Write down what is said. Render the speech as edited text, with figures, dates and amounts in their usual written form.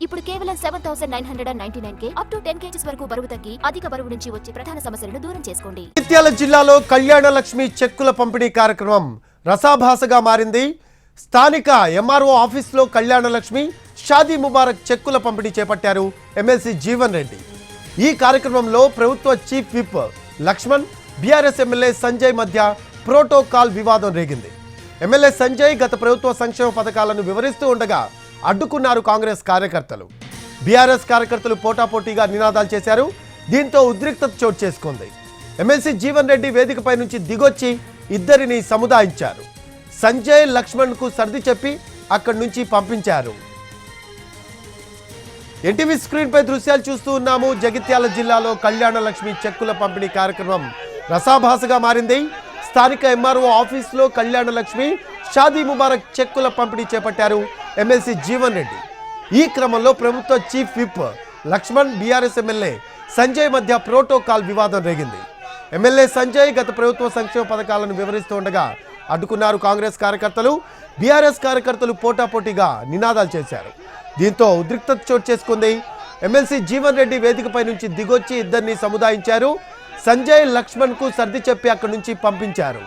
ఇప్పుడు కేవలం 7999K up to 10 kgs వరకు బరువు తగ్గి అధిక బరువు నుంచి వచ్చే ప్రధాన సమస్యలను దూరం చేసుకోండి. జగిత్యాల జిల్లాలో కళ్యాణ లక్ష్మి చెక్కుల పంపిణీ కార్యక్రమం రసాభాసగా మారింది. స్థానిక ఎంఆర్ఓ ఆఫీసులో కళ్యాణ లక్ష్మి షాదీ ముబారక్ చెక్కుల పంపిణీ చేపట్టారు ఎమ్మెల్సీ జీవన్ రెడ్డి. ఈ కార్యక్రమంలో ప్రభుత్వ chief whip Laxman, BRS MLA Sanjay మధ్య ప్రోటోకాల్ వివాదం రేగింది. ఎమ్మెల్యే సంజయ్ గత ప్రభుత్వ సంక్షేమ పథకాలను వివరిస్తూ ఉండగా అడ్డుకున్నారు కాంగ్రెస్ కార్యకర్తలు. బీఆర్ఎస్ కార్యకర్తలు పోటాపోటీగా నినాదాలు చేశారు. దీంతో ఉద్రిక్తత చోటు చేసుకుంది. ఎమ్మెల్సీ జీవన్ రెడ్డి వేదికపై నుంచి దిగొచ్చి ఇద్దరిని సముదాయించారు. సంజయ్, లక్ష్మణ్కు సర్ది చెప్పి అక్కడి నుంచి పంపించారు. ఎన్టీవీ స్క్రీన్ పై దృశ్యాలు చూస్తూ ఉన్నాము. జగిత్యాల జిల్లాలో కళ్యాణ లక్ష్మి చెక్కుల పంపిణీ కార్యక్రమం రసాభాసగా మారింది. స్థానిక ఎంఆర్ఓ ఆఫీసులో కళ్యాణ లక్ష్మి షాదీ ముబారక్ చెక్కుల పంపిణీ చేపట్టారు ఎమ్మెల్సీ జీవన్ రెడ్డి. ఈ క్రమంలో ప్రభుత్వ chief whip Laxman, BRS MLA Sanjay మధ్య ప్రోటోకాల్ వివాదం రేగింది. ఎమ్మెల్యే సంజయ్ గత ప్రభుత్వ సంక్షేమ పథకాలను వివరిస్తూ ఉండగా అడ్డుకున్నారు కాంగ్రెస్ కార్యకర్తలు. బీఆర్ఎస్ కార్యకర్తలు పోటాపోటీగా నినాదాలు చేశారు. దీంతో ఉద్రిక్తత చోటు చేసుకుంది. ఎమ్మెల్సీ జీవన్ రెడ్డి వేదికపై నుంచి దిగొచ్చి ఇద్దరిని సముదాయించారు. సంజయ్, లక్ష్మణ్కు సర్ది చెప్పి అక్కడి నుంచి పంపించారు.